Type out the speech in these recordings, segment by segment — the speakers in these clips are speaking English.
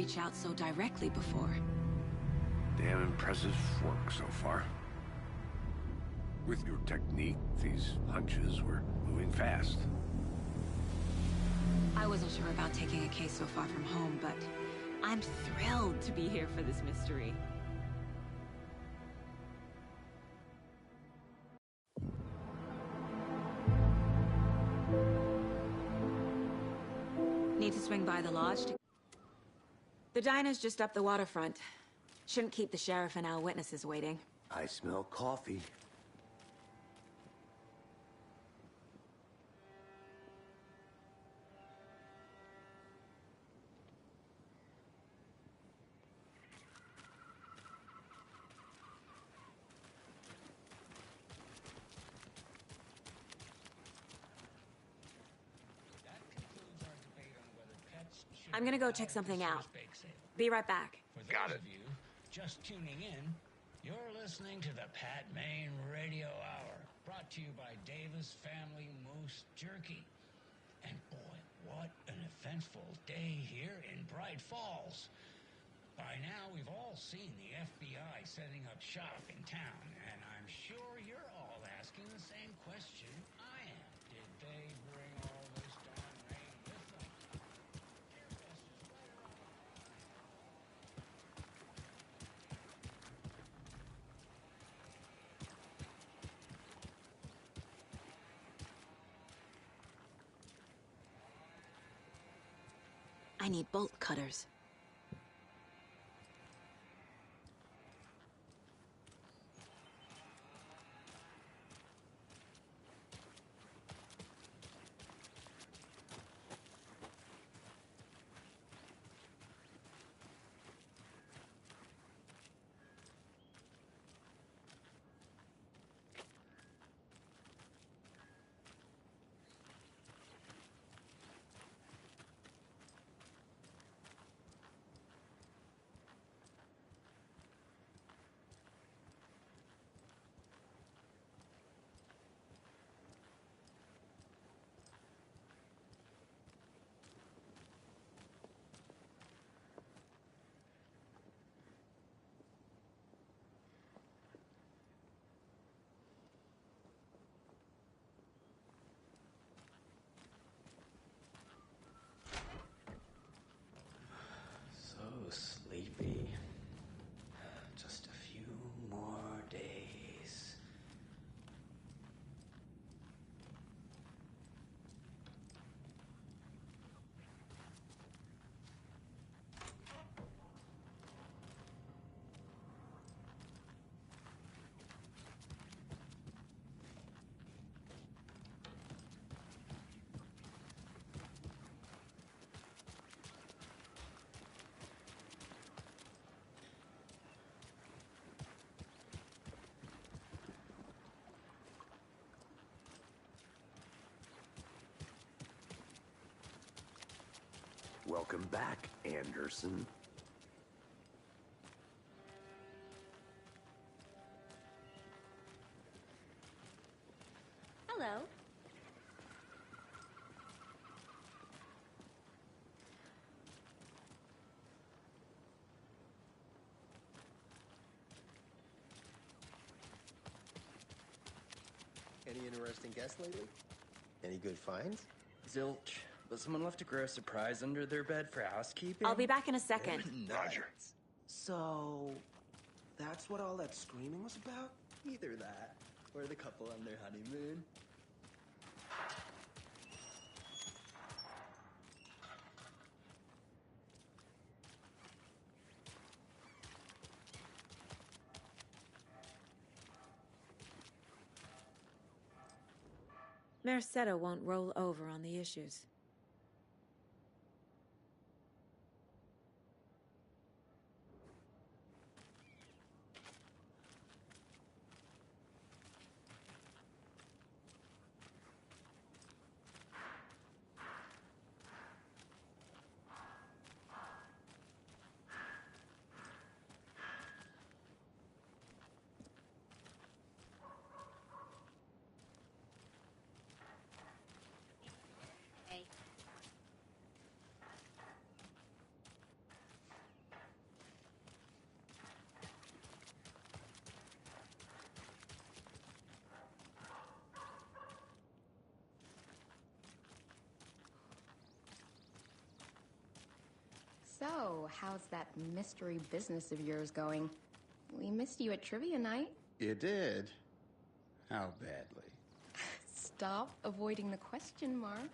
reach out so directly before. Damn impressive work so far. With your technique, these hunches were moving fast. I wasn't sure about taking a case so far from home, but I'm thrilled to be here for this mystery. Need to swing by the lodge to... The diner's just up the waterfront. Shouldn't keep the sheriff and our witnesses waiting. I smell coffee. I'm gonna go check something out. Be right back. For those of you just tuning in, you're listening to the Pat Maine Radio Hour, brought to you by Davis Family Moose Jerky. And boy, what an eventful day here in Bright Falls. By now, we've all seen the FBI setting up shop in town, and I'm sure you're all asking the same question I am. Did they bring all this darn rain with them? I need bolt cutters. So sleepy. Just a few more days. Welcome back, Anderson. Hello. Any interesting guests lately? Any good finds? Zilch. But someone left a gross surprise under their bed for housekeeping? I'll be back in a second. Roger. So, that's what all that screaming was about? Either that, or the couple on their honeymoon. Mercado won't roll over on the issues. Hey, So, how's that mystery business of yours going? We missed you at trivia night. You did? How badly? Stop avoiding the question, Mark.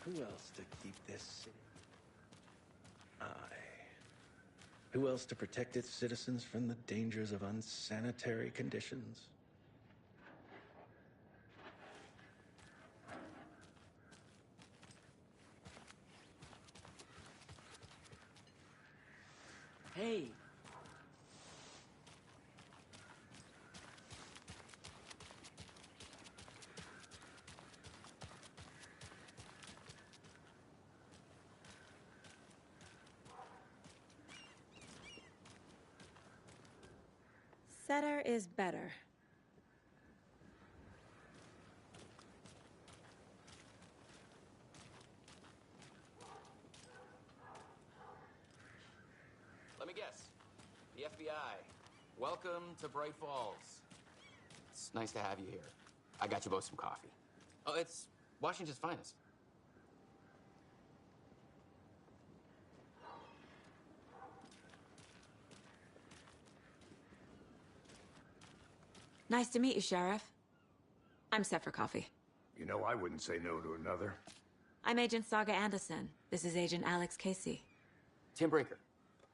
Who else to keep this city? Who else to protect its citizens from the dangers of unsanitary conditions? Hey! Better is better. Let me guess. The FBI. Welcome to Bright Falls. It's nice to have you here. I got you both some coffee. Oh, it's Washington's finest. Nice to meet you, Sheriff. I'm set for coffee. You know, I wouldn't say no to another. I'm Agent Saga Anderson. This is Agent Alex Casey. Tim Brinker.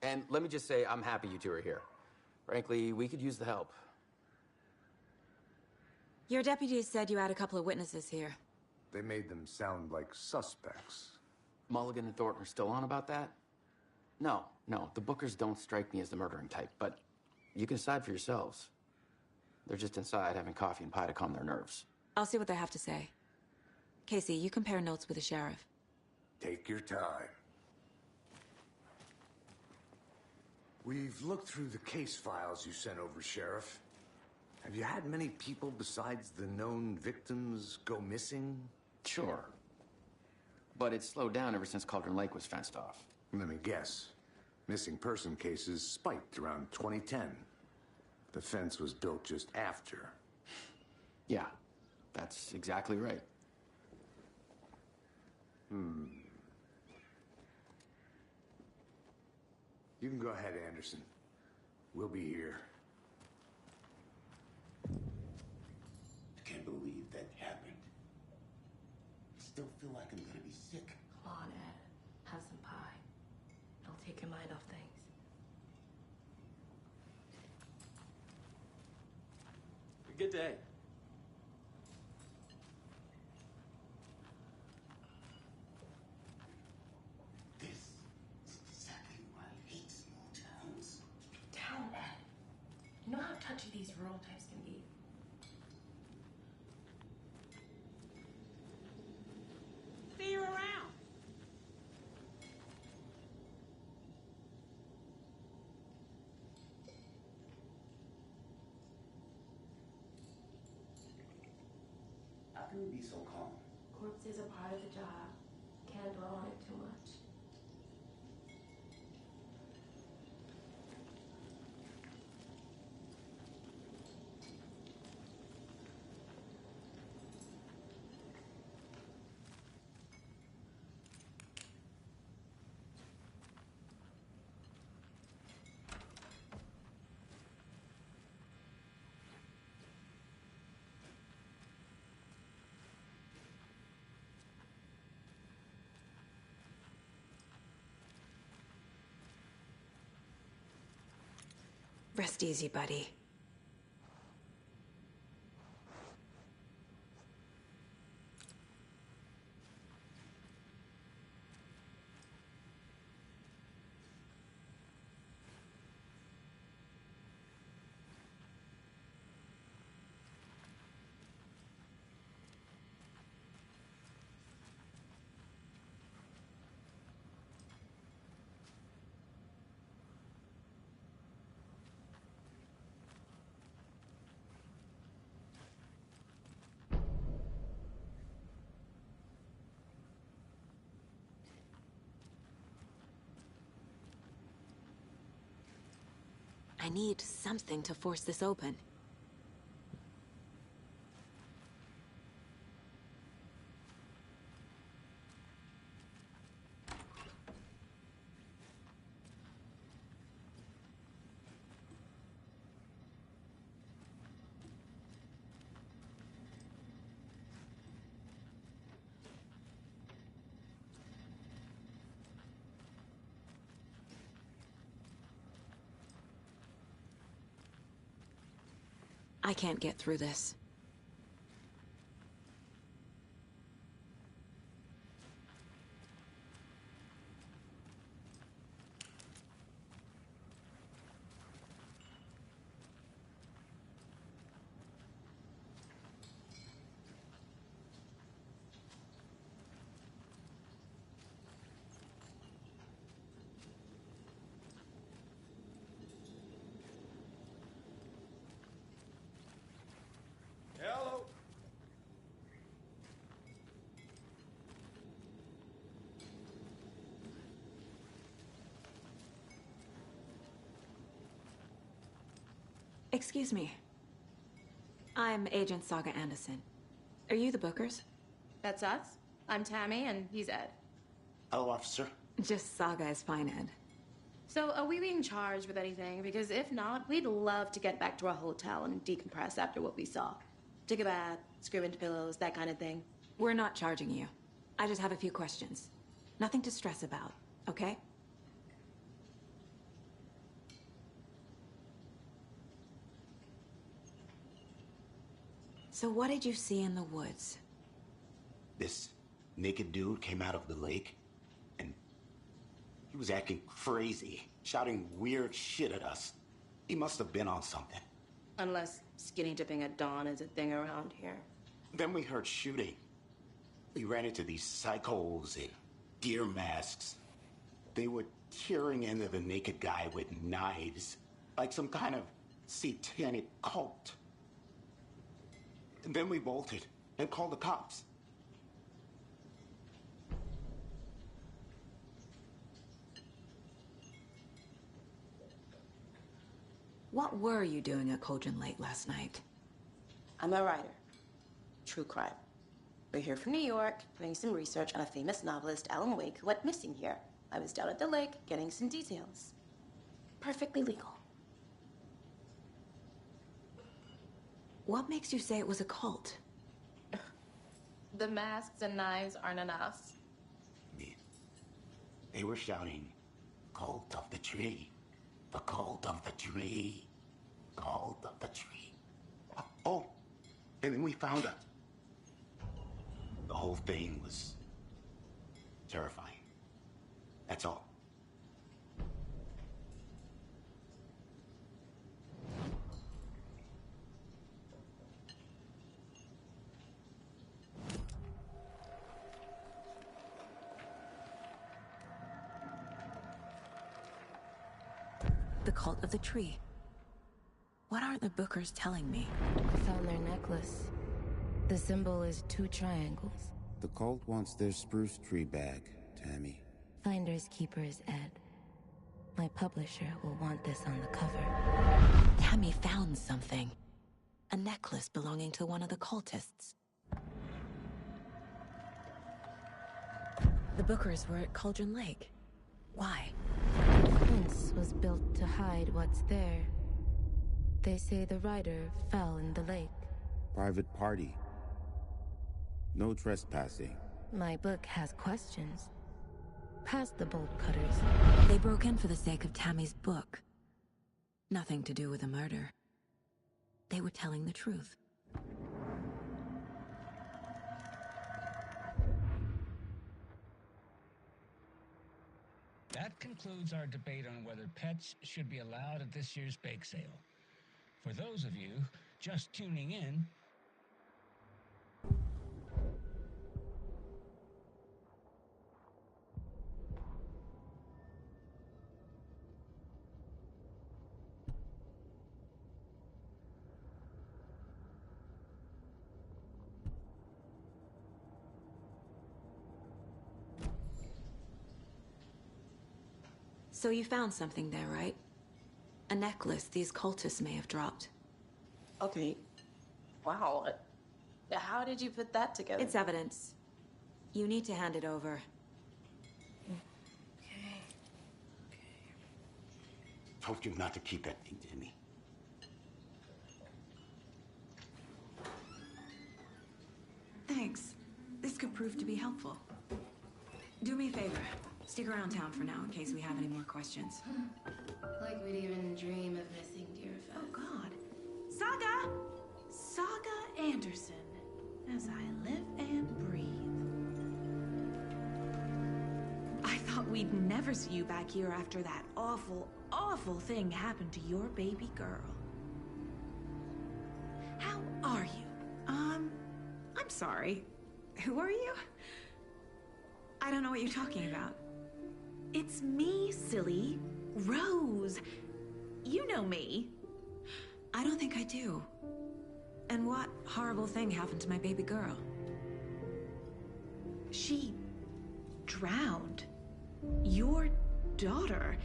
And let me just say, I'm happy you two are here. Frankly, we could use the help. Your deputies said you had a couple of witnesses here. They made them sound like suspects. Mulligan and Thornton are still on about that? No, the Bookers don't strike me as the murdering type, but you can decide for yourselves. They're just inside having coffee and pie to calm their nerves. I'll see what they have to say. Casey, you compare notes with the sheriff. Take your time. We've looked through the case files you sent over, Sheriff. Have you had many people besides the known victims go missing? Sure. But it's slowed down ever since Cauldron Lake was fenced off. Let me guess. Missing person cases spiked around 2010. The fence was built just after. Yeah, that's exactly right. You can go ahead, Anderson. We'll be here. I can't believe that happened. I still feel like I'm gonna be sick. Come on, Ed. Have some pie. It'll take your mind off things. Good day. This is exactly why I hate small towns. Down, Ed. You know how touchy these rural types can be. See you around. How can you be so calm? Corpses are part of the job. Can't dwell on it too much. Rest easy, buddy. I need something to force this open. I can't get through this. Hello. Excuse me. I'm Agent Saga Anderson. Are you the Bookers? That's us. I'm Tammy, and he's Ed. Hello, officer. Just Saga is fine, Ed. So, are we being charged with anything? Because if not, we'd love to get back to our hotel and decompress after what we saw. Take a bath, scream into pillows, that kind of thing. We're not charging you. I just have a few questions. Nothing to stress about, okay? So what did you see in the woods? This naked dude came out of the lake, and he was acting crazy, shouting weird shit at us. He must have been on something. Unless skinny dipping at dawn is a thing around here. Then we heard shooting. We ran into these psychos in deer masks. They were tearing into the naked guy with knives, like some kind of satanic cult. And then we bolted and called the cops. What were you doing at Cauldron Lake last night? I'm a writer. True crime. We're here from New York, doing some research on a famous novelist, Alan Wake, who went missing here. I was down at the lake, getting some details. Perfectly legal. What makes you say it was a cult? The masks and knives aren't enough. They were shouting, "Cult of the tree, the cult of the tree, cult of the tree." Oh, and then we found her. The whole thing was terrifying. That's all. The cult of the tree. What aren't the Bookers telling me? I found their necklace. The symbol is 2 triangles. The cult wants their spruce tree back, Tammy. Finders keepers, Ed. My publisher will want this on the cover. Tammy found something. A necklace belonging to one of the cultists. The Bookers were at Cauldron Lake. Why? The fence was built to hide what's there. They say the rider fell in the lake. Private party. No trespassing. My book has questions. Past the bolt cutters. They broke in for the sake of Tammy's book. Nothing to do with the murder. They were telling the truth. That concludes our debate on whether pets should be allowed at this year's bake sale. For those of you just tuning in, So you found something there, right? A necklace these cultists may have dropped. Okay. Wow. How did you put that together? It's evidence. You need to hand it over. Okay. Told you not to keep that thing, Jimmy. Thanks. This could prove to be helpful. Do me a favor. Stick around town for now in case we have any more questions. Like we'd even dream of missing Deerfest. Oh, God. Saga! Saga Anderson. As I live and breathe. I thought we'd never see you back here after that awful, awful thing happened to your baby girl. How are you? I'm sorry. Who are you? I don't know what you're talking about. It's me, silly. Rose. You know me. I don't think I do. And what horrible thing happened to my baby girl? She drowned. Your daughter.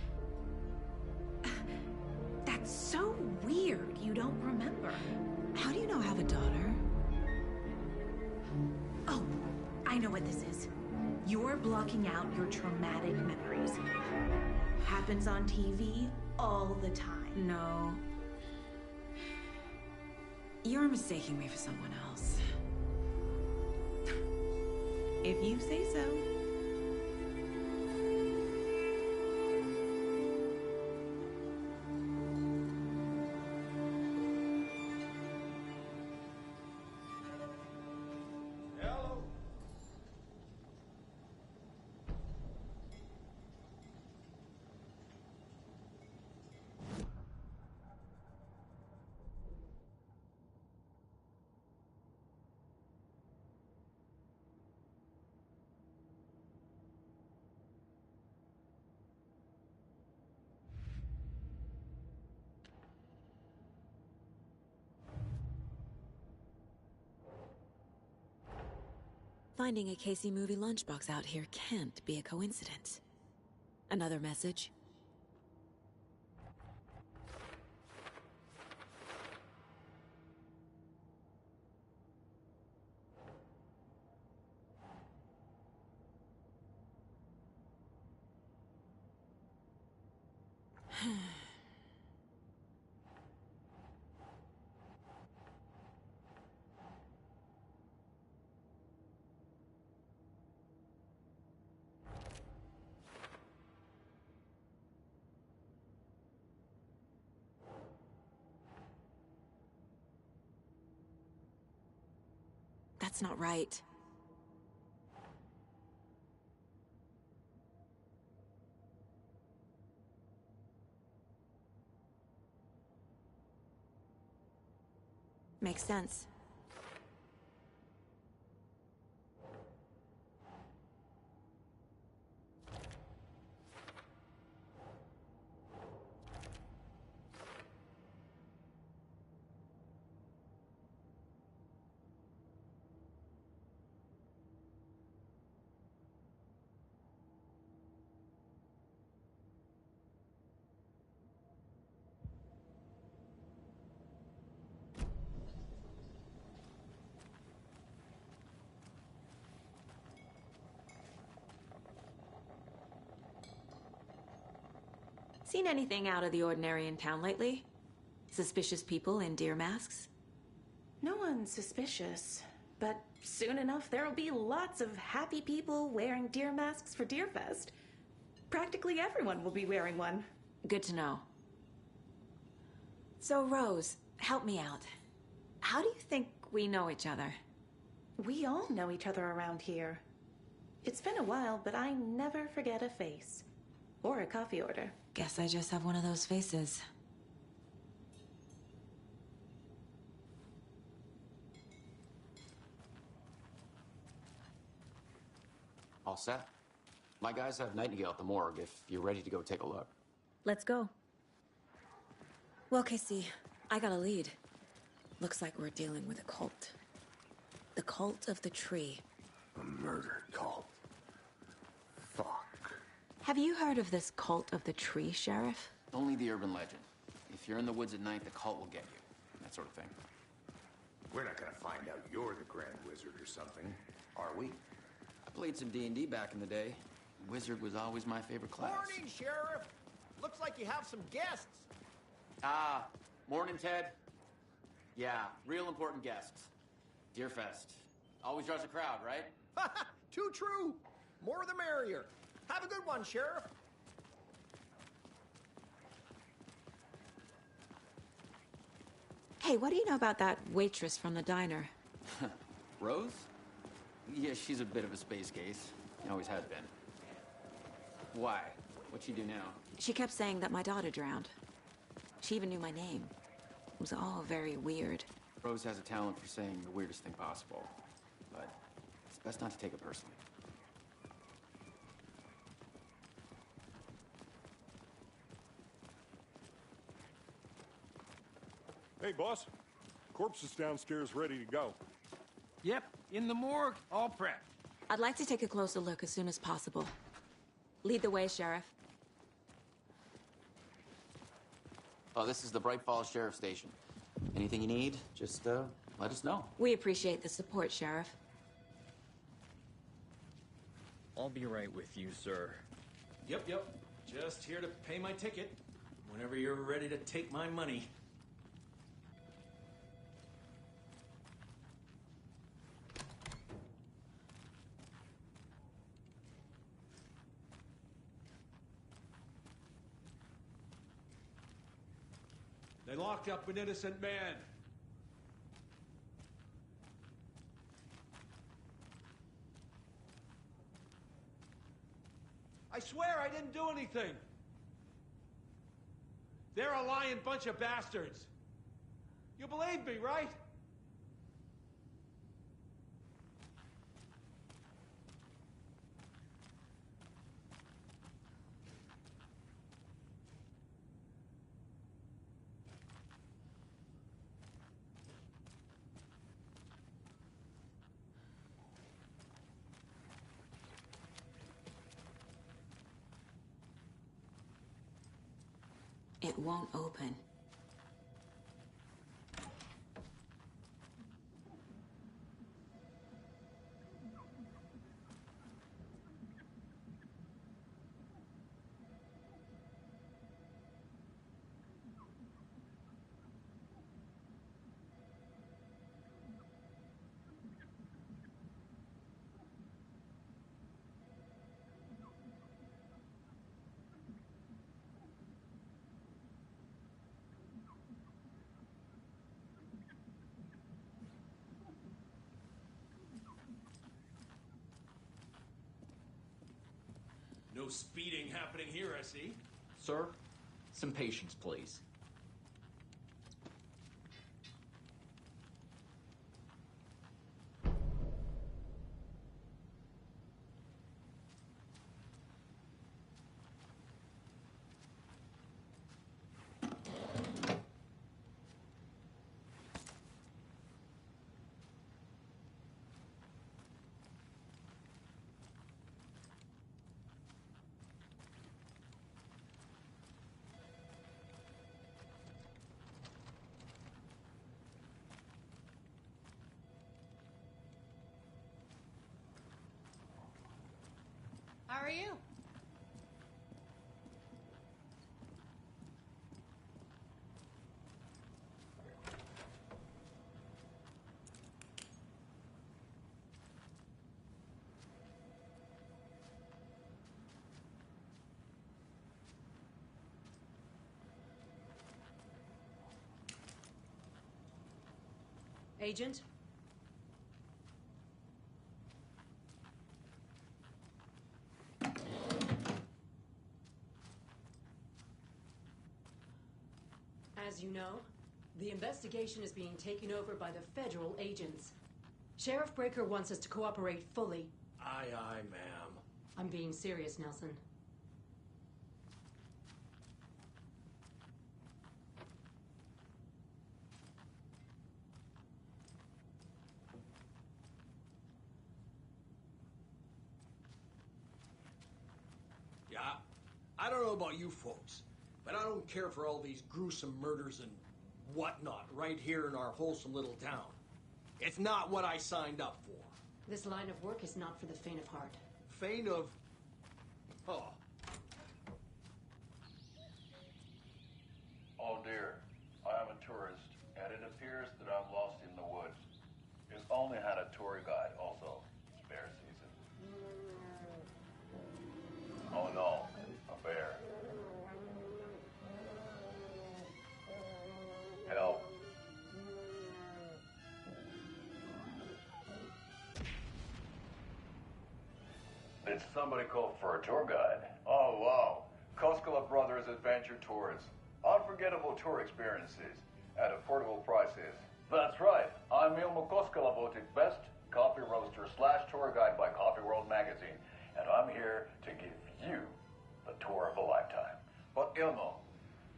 That's so weird you don't remember. How do you know I have a daughter? Oh, I know what this is. You're blocking out your traumatic memories. Happens on TV all the time. No. You're mistaking me for someone else. If you say so. Finding a Casey movie lunchbox out here can't be a coincidence. Another message? That's not right. Makes sense. Seen anything out of the ordinary in town lately? Suspicious people in deer masks? No one's suspicious, but soon enough there'll be lots of happy people wearing deer masks for Deerfest. Practically everyone will be wearing one. Good to know. So, Rose, help me out. How do you think we know each other? We all know each other around here. It's been a while, but I never forget a face. Or a coffee order. Guess I just have one of those faces. All set? My guys have Nightingale at the morgue if you're ready to go take a look. Let's go. Well, Casey, I got a lead. Looks like we're dealing with a cult. The cult of the tree. A murder cult. Fuck. Have you heard of this cult of the tree, Sheriff? Only the urban legend. If you're in the woods at night, the cult will get you. That sort of thing. We're not gonna find out you're the Grand Wizard or something, are we? I played some D&D back in the day. Wizard was always my favorite class. Morning, Sheriff! Looks like you have some guests. Ah, morning, Ted. Yeah, real important guests. Deerfest. Always draws a crowd, right? Too true. More the merrier. Have a good one, Sheriff. Hey, what do you know about that waitress from the diner? Rose? Yeah, she's a bit of a space case. Always has been. Why? What'd she do now? She kept saying that my daughter drowned. She even knew my name. It was all very weird. Rose has a talent for saying the weirdest thing possible. But it's best not to take it personally. Hey, boss. Corpse is downstairs ready to go. Yep, in the morgue, all prepped. I'd like to take a closer look as soon as possible. Lead the way, Sheriff. Oh, this is the Bright Falls Sheriff Station. Anything you need, just let us know. We appreciate the support, Sheriff. I'll be right with you, sir. Yep. Just here to pay my ticket. Whenever you're ready to take my money. They locked up an innocent man. I swear I didn't do anything. They're a lying bunch of bastards. You believe me, right? It won't open. No speeding happening here, I see. Sir, some patience, please. How are you? Agent? As you know, the investigation is being taken over by the federal agents. Sheriff Breaker wants us to cooperate fully. Aye, aye, ma'am. I'm being serious, Nelson. Yeah, I don't know about you folks, but I don't care for all these gruesome murders and whatnot right here in our wholesome little town. It's not what I signed up for. This line of work is not for the faint of heart. Faint of... Oh. Oh dear, I am a tourist, and it appears that I'm lost in the woods. We've only had a tour guide also. It's bear season. Oh no, a bear. Help. Did somebody call for a tour guide? Oh wow, Koskela Brothers Adventure Tours. Unforgettable tour experiences at affordable prices. That's right, I'm Ilmo Koskela, voted best coffee roaster / tour guide by Coffee World magazine, and I'm here to give you the tour of a lifetime. But Ilmo,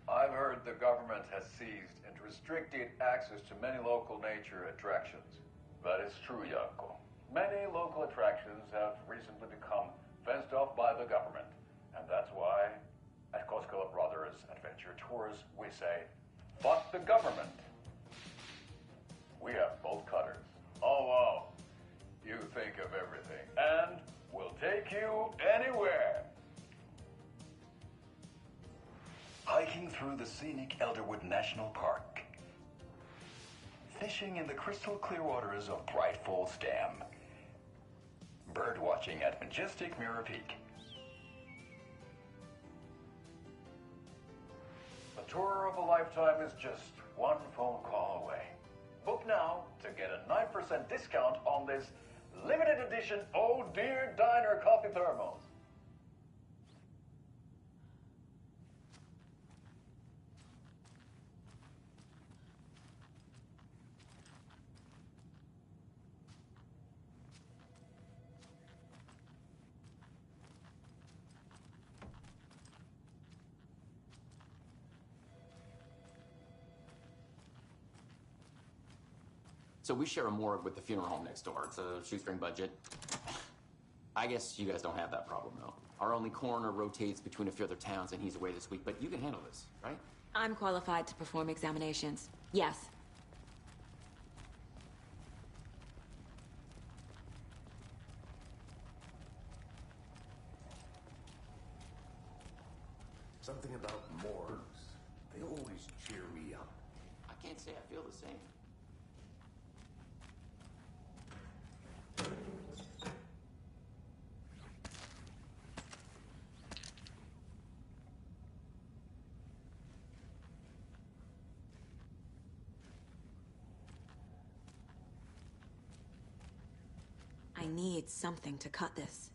I've heard the government has seized and restricted access to many local nature attractions. That is true, Janko. Many local attractions have recently become fenced off by the government, and that's why at Koskela Brothers Adventure Tours we say, fuck the government. We have bolt cutters. Oh wow, you think of everything, and we'll take you anywhere. Hiking through the scenic Elderwood National Park. Fishing in the crystal clear waters of Bright Falls Dam. Bird watching at majestic Mirror Peak. The tour of a lifetime is just one phone call away. Book now to get a 9% discount on this limited edition Oh Dear Diner coffee thermos. So we share a morgue with the funeral home next door. It's a shoestring budget. I guess you guys don't have that problem, though. Our only coroner rotates between a few other towns, and he's away this week. But you can handle this, right? I'm qualified to perform examinations. Yes. Something about morgues. They always cheer me up. I can't say I feel the same. I need something to cut this.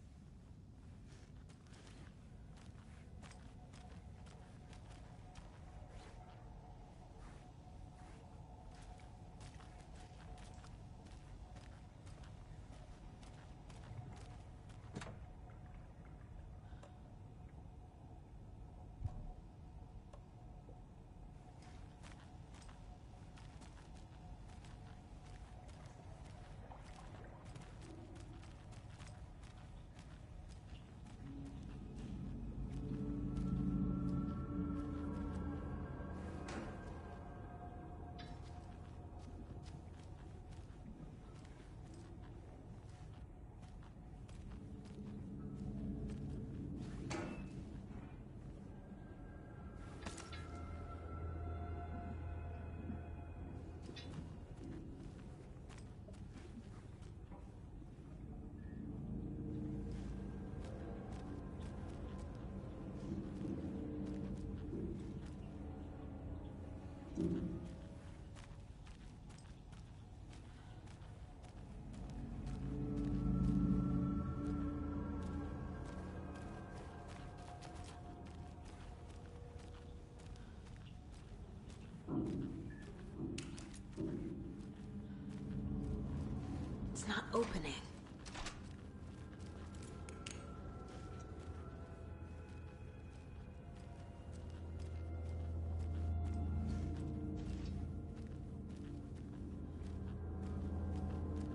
It's not opening.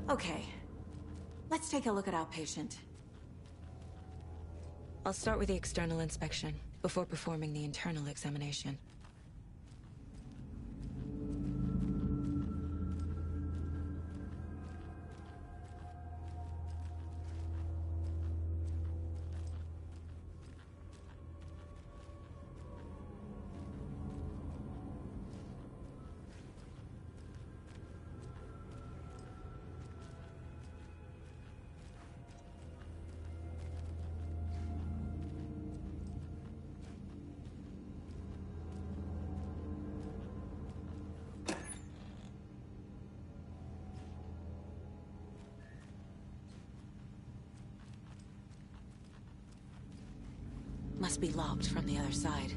Okay. Let's take a look at our patient. I'll start with the external inspection before performing the internal examination. Must be locked from the other side.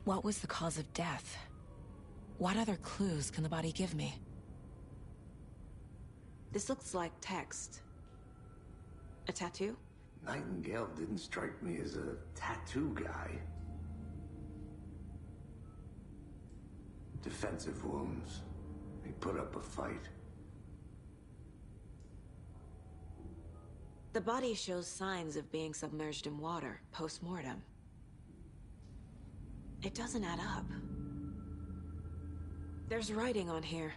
What was the cause of death? What other clues can the body give me? This looks like text. A tattoo? Nightingale didn't strike me as a tattoo guy. Defensive wounds. He put up a fight. The body shows signs of being submerged in water, post-mortem. It doesn't add up. There's writing on here.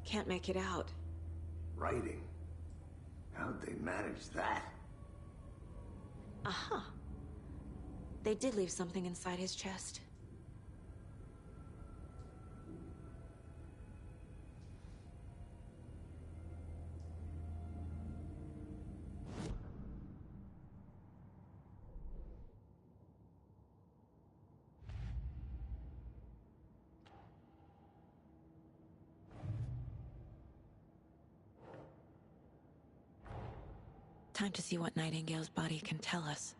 Can't make it out. Writing? How'd they manage that? Aha. They did leave something inside his chest. Time to see what Nightingale's body can tell us.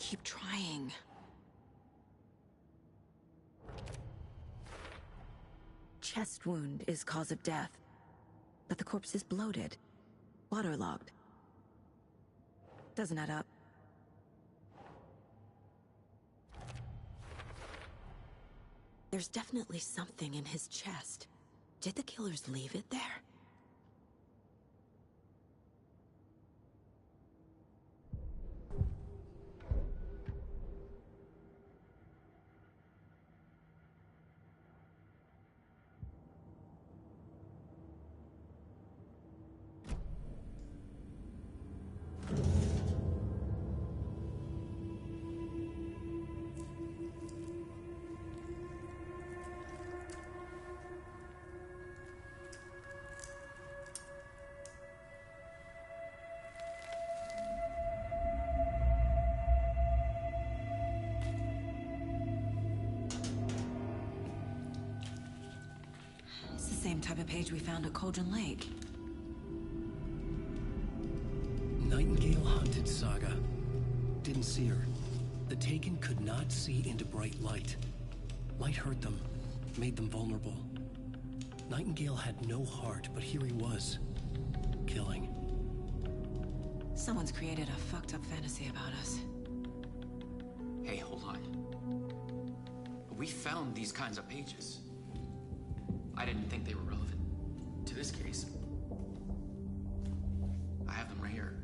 Keep trying. Chest wound is cause of death, but the corpse is bloated, waterlogged. Doesn't add up. There's definitely something in his chest. Did the killers leave it there? Same type of page we found at Cauldron Lake. Nightingale hunted Saga. Didn't see her. The Taken could not see into bright light. Light hurt them, made them vulnerable. Nightingale had no heart, but here he was, killing. Someone's created a fucked up fantasy about us. Hey, hold on. We found these kinds of pages. I didn't think they were relevant to this case. I have them right here.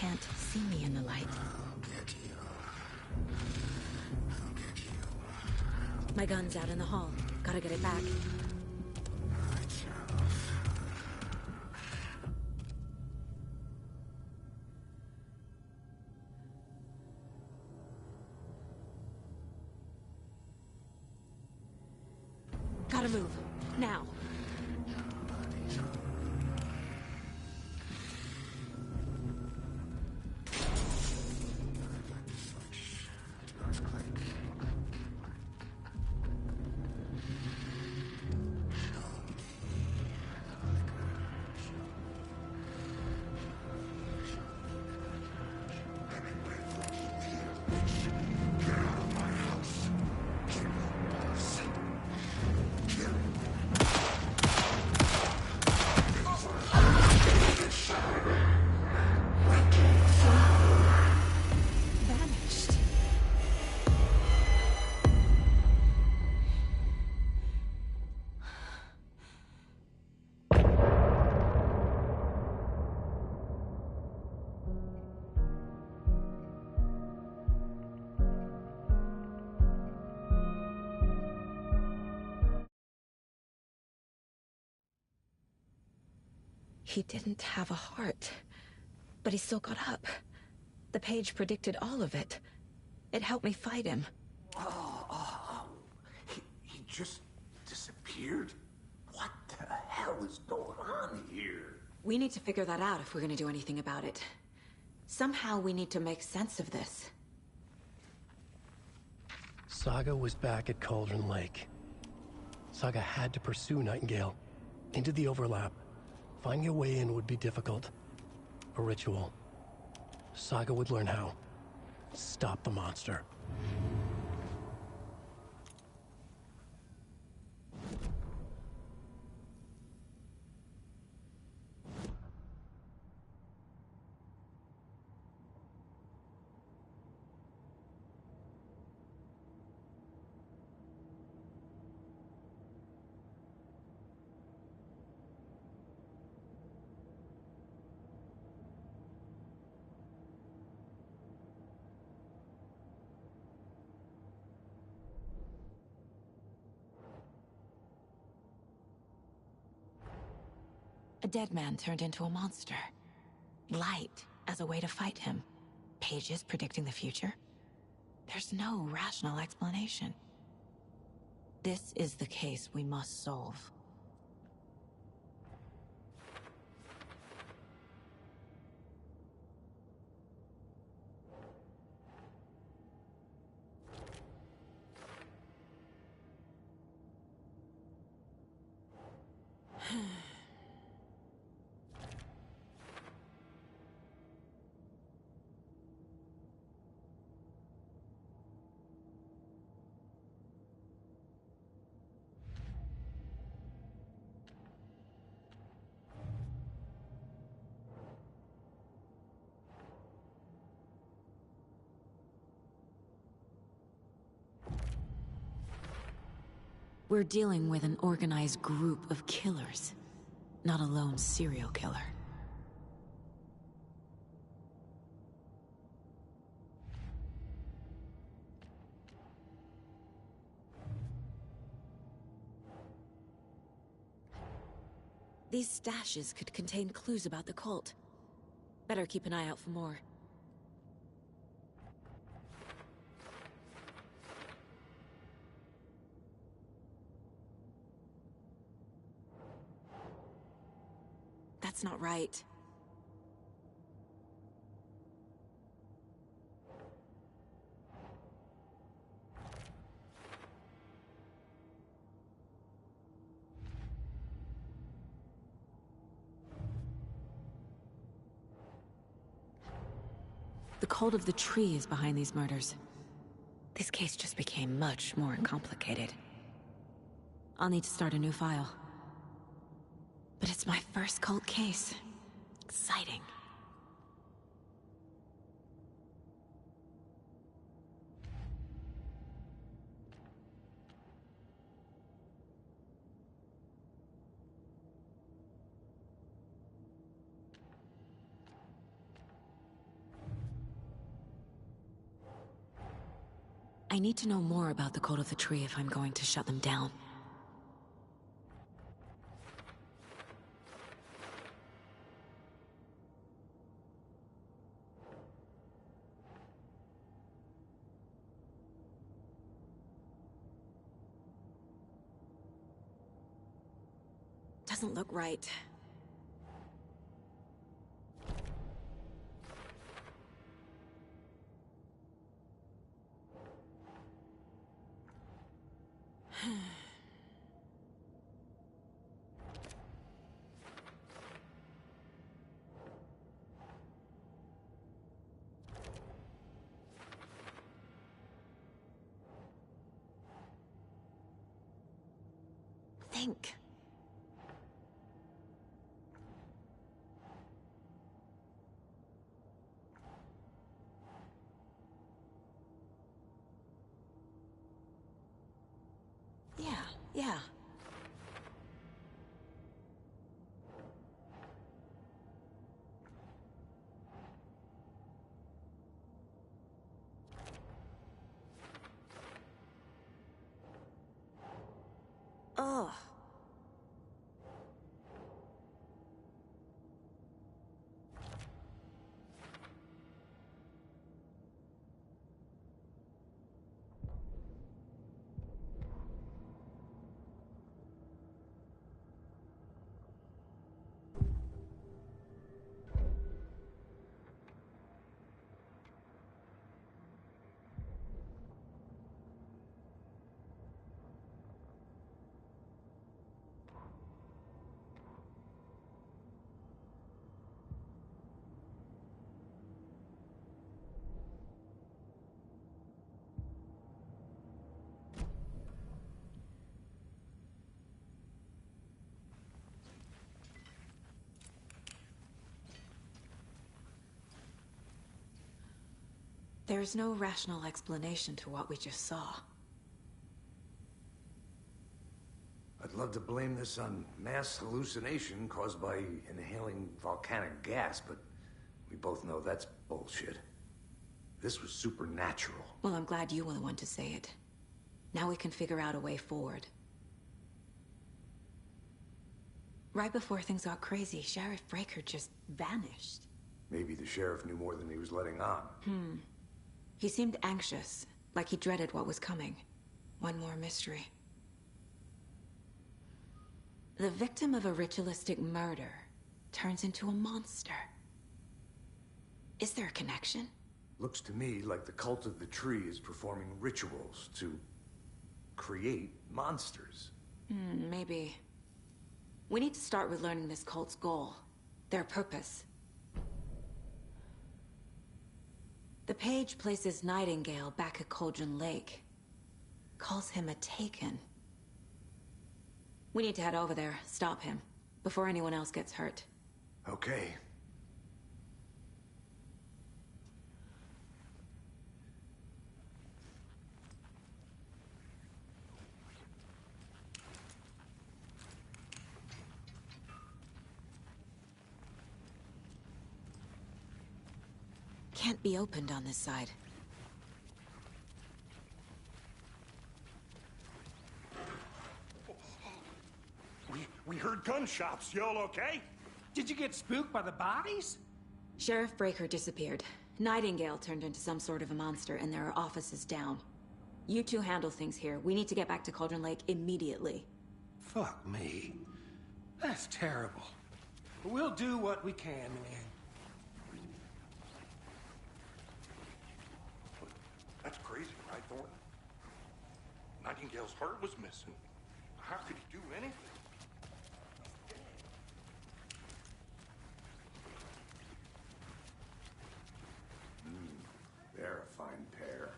can't see me in the light. My gun's out in the hall. Gotta get it back. Gotta move. Now. He didn't have a heart, but he still got up. The page predicted all of it. It helped me fight him. He just disappeared? What the hell is going on here? We need to figure that out if we're gonna do anything about it. Somehow we need to make sense of this. Saga was back at Cauldron Lake. Saga had to pursue Nightingale into the overlap. Finding a way in would be difficult. A ritual. Saga would learn how. Stop the monster. A dead man turned into a monster. Light as a way to fight him. Pages predicting the future? There's no rational explanation. This is the case we must solve. We're dealing with an organized group of killers, not a lone serial killer. These stashes could contain clues about the cult. Better keep an eye out for more. That's not right. The cult of the tree is behind these murders. This case just became much more complicated. I'll need to start a new file. But it's my first cult case. Exciting. I need to know more about the Cult of the Tree if I'm going to shut them down. Doesn't look right. Think. Yeah. Ugh. There's no rational explanation to what we just saw. I'd love to blame this on mass hallucination caused by inhaling volcanic gas, but we both know that's bullshit. This was supernatural. Well, I'm glad you were the one to say it. Now we can figure out a way forward. Right before things got crazy, Sheriff Breaker just vanished. Maybe the sheriff knew more than he was letting on. He seemed anxious, like he dreaded what was coming. One more mystery. The victim of a ritualistic murder turns into a monster. Is there a connection? Looks to me like the Cult of the Tree is performing rituals to create monsters. Maybe. We need to start with learning this cult's goal, their purpose. The page places Nightingale back at Cauldron Lake. Calls him a Taken. We need to head over there, stop him, before anyone else gets hurt. Okay. Can't be opened on this side. We heard gunshots. Y'all okay? Did you get spooked by the bodies? Sheriff Breaker disappeared. Nightingale turned into some sort of a monster, and there are offices down. You two handle things here. We need to get back to Cauldron Lake immediately. Fuck me. That's terrible. But we'll do what we can, man. That's crazy, right, Thornton? Nightingale's heart was missing. How could he do anything? They're a fine pair.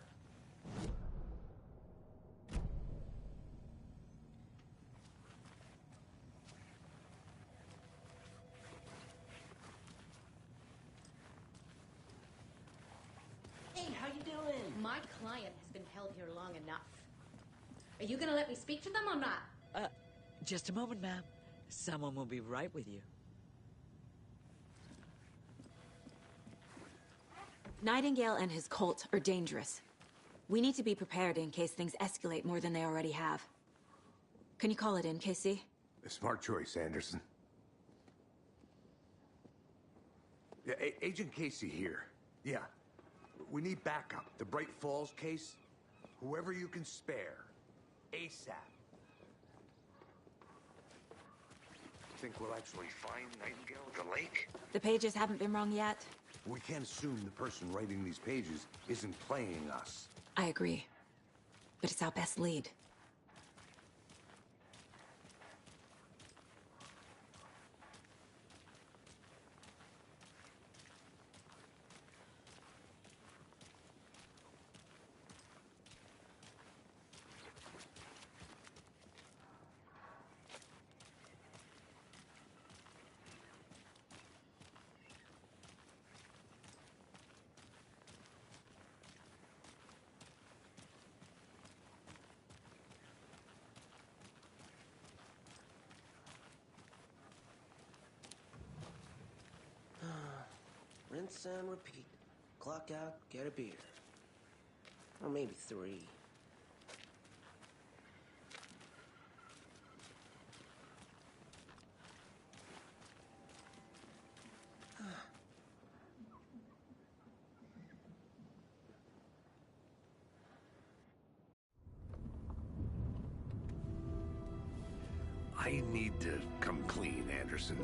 Hey, how you doing? My client has been held here long enough. Are you gonna let me speak to them or not? Just a moment, ma'am. Someone will be right with you. Nightingale and his cult are dangerous. We need to be prepared in case things escalate more than they already have. Can you call it in, Casey? A smart choice, Anderson. Yeah, Agent Casey here. Yeah. We need backup. The Bright Falls case, whoever you can spare. ASAP. Think we'll actually find Nightingale at the lake? The pages haven't been wrong yet. We can't assume the person writing these pages isn't playing us. I agree. But it's our best lead. Rinse and repeat. Clock out, get a beer. Or maybe 3. I need to come clean, Anderson.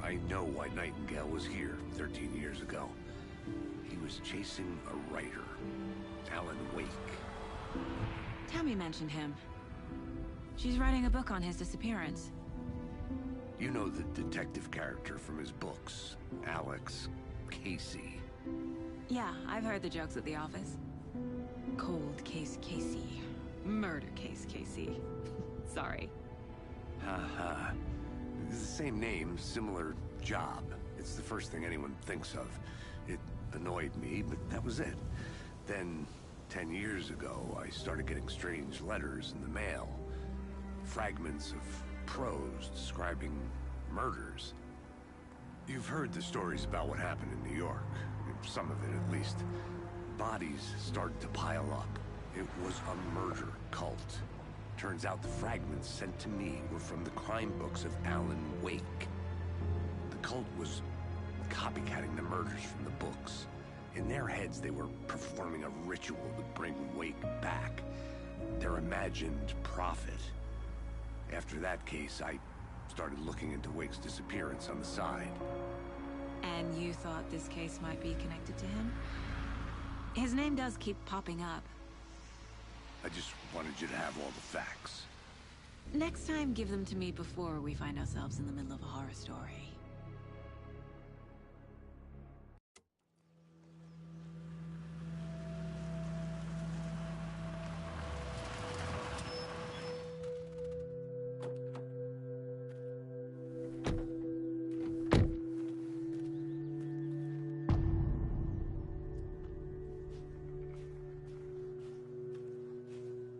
I know why Nightingale was here 13 years ago. He was chasing a writer, Alan Wake. Tammy mentioned him. She's writing a book on his disappearance. You know the detective character from his books, Alex Casey. Yeah, I've heard the jokes at the office. Cold case Casey. Murder case Casey. Sorry. Haha. It's the same name, similar job. It's the first thing anyone thinks of. It annoyed me, but that was it. Then, 10 years ago, I started getting strange letters in the mail. Fragments of prose describing murders. You've heard the stories about what happened in New York. Some of it, at least. Bodies started to pile up. It was a murder cult. Turns out the fragments sent to me were from the crime books of Alan Wake. The cult was copycatting the murders from the books. In their heads, they were performing a ritual to bring Wake back. Their imagined prophet. After that case, I started looking into Wake's disappearance on the side. And you thought this case might be connected to him? His name does keep popping up. I just wanted you to have all the facts. Next time, give them to me before we find ourselves in the middle of a horror story.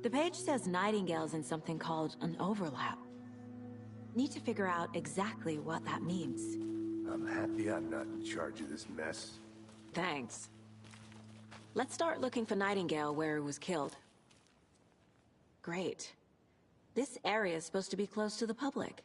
The page says Nightingale's in something called an overlap. Need to figure out exactly what that means. I'm happy I'm not in charge of this mess. Thanks. Let's start looking for Nightingale where he was killed. Great. This area is supposed to be close to the public.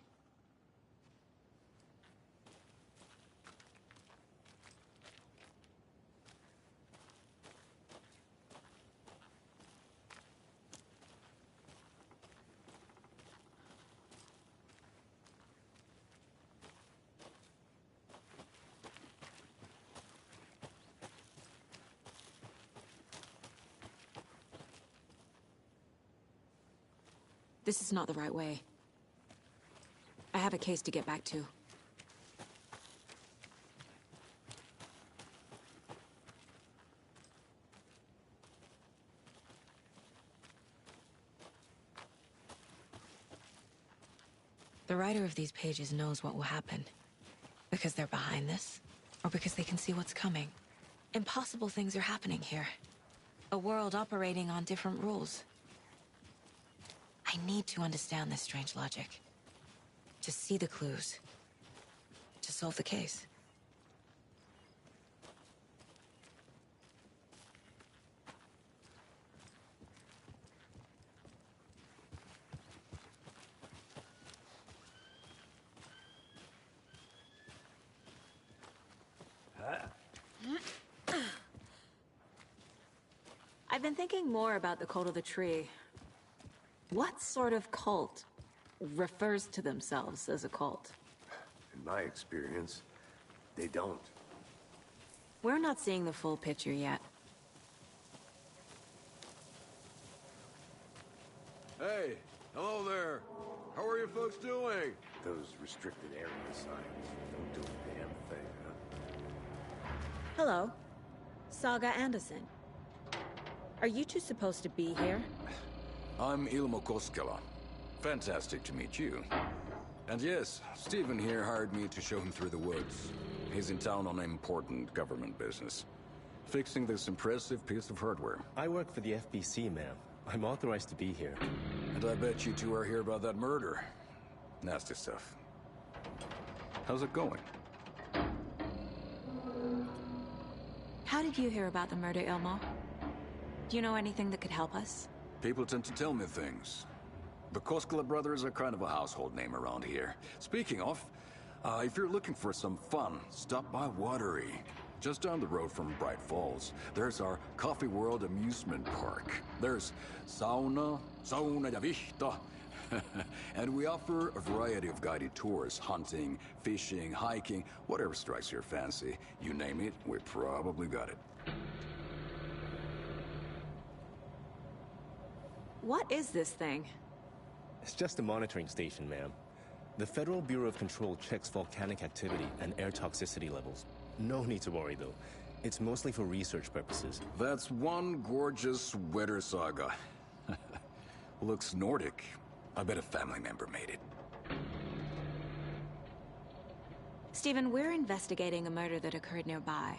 This is not the right way. I have a case to get back to. The writer of these pages knows what will happen. Because they're behind this, or because they can see what's coming. Impossible things are happening here. A world operating on different rules. I need to understand this strange logic. To see the clues. To solve the case. I've been thinking more about the cult of the tree. What sort of cult refers to themselves as a cult? In my experience, they don't. We're not seeing the full picture yet. Hey, hello there. How are you folks doing? Those restricted area signs don't do a damn thing, huh? Hello. Saga Anderson. Are you two supposed to be here? I'm Ilmo Koskela. Fantastic to meet you. And yes, Stephen here hired me to show him through the woods. He's in town on important government business. Fixing this impressive piece of hardware. I work for the FBC, ma'am. I'm authorized to be here. And I bet you two are here about that murder. Nasty stuff. How's it going? How did you hear about the murder, Ilmo? Do you know anything that could help us? People tend to tell me things. The Koskela brothers are kind of a household name around here. Speaking of, if you're looking for some fun, stop by Watery. Just down the road from Bright Falls, there's our Coffee World amusement park. There's sauna ja vihta. And we offer a variety of guided tours, hunting, fishing, hiking, whatever strikes your fancy. You name it, we probably got it. What is this thing? It's just a monitoring station, ma'am. The Federal Bureau of Control checks volcanic activity and air toxicity levels. No need to worry, though. It's mostly for research purposes. That's one gorgeous weather saga. Looks Nordic. I bet a family member made it. Stephen, we're investigating a murder that occurred nearby.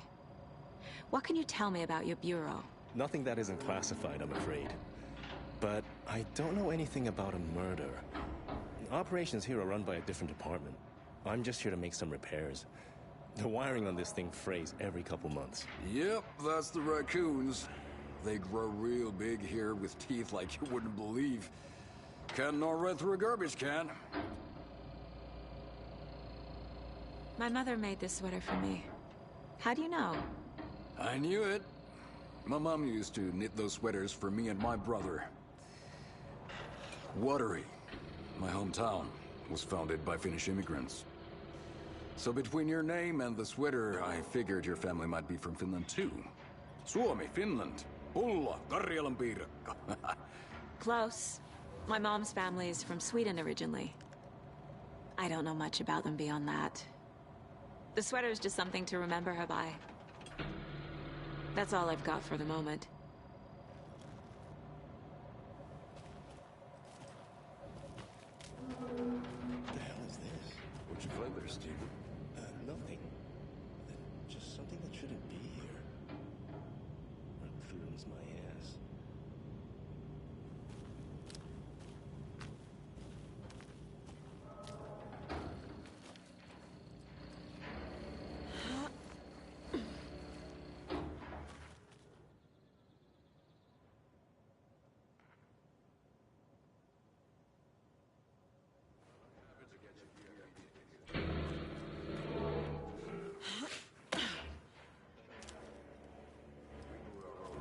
What can you tell me about your bureau? Nothing that isn't classified, I'm afraid. But I don't know anything about a murder. Operations here are run by a different department. I'm just here to make some repairs. The wiring on this thing frays every couple months. Yep, that's the raccoons. They grow real big here with teeth like you wouldn't believe. Can't gnaw right through a garbage can. My mother made this sweater for me. How do you know? I knew it. My mom used to knit those sweaters for me and my brother. Watery, my hometown, was founded by Finnish immigrants. So between your name and the sweater, I figured your family might be from Finland too. Suomi, Finland. Pulla, Karjalan piirakka. Close. My mom's family is from Sweden originally. I don't know much about them beyond that. The sweater is just something to remember her by. That's all I've got for the moment. What the hell is this? What'd you find there, Stephen? Nothing. Just something that shouldn't be here. Raccoons, my ass.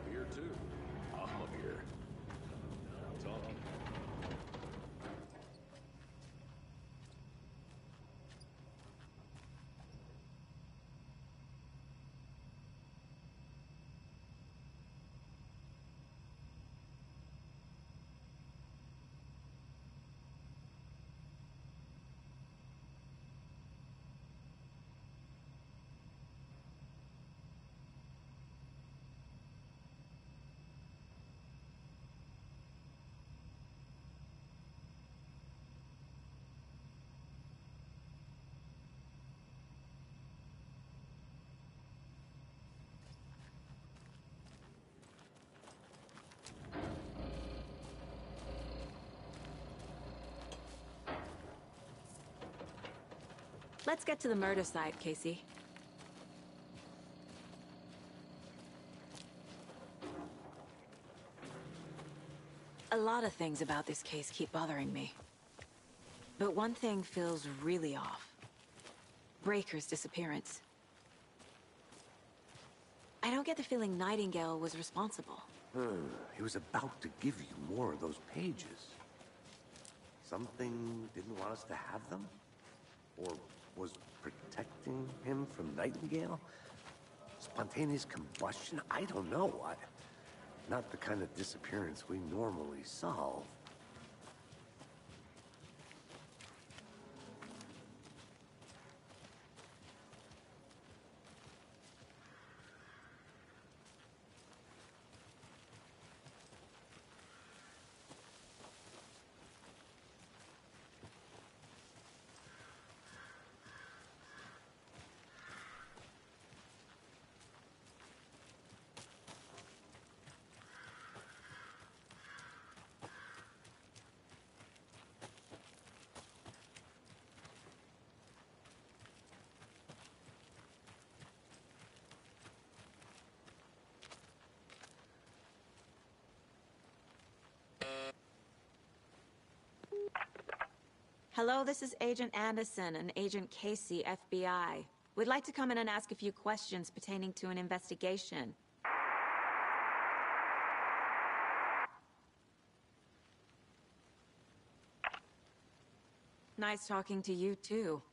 Beer too. I'm a beer. Talking. Let's get to the murder site, Casey. A lot of things about this case keep bothering me. But one thing feels really off. Breaker's disappearance. I don't get the feeling Nightingale was responsible. He was about to give you more of those pages. Something didn't want us to have them? Or was protecting him from Nightingale? Spontaneous combustion? I don't know. Not the kind of disappearance we normally solve. Hello, this is Agent Anderson and Agent Casey, FBI. We'd like to come in and ask a few questions pertaining to an investigation. Nice talking to you, too.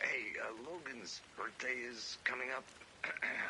Hey, Logan's birthday is coming up.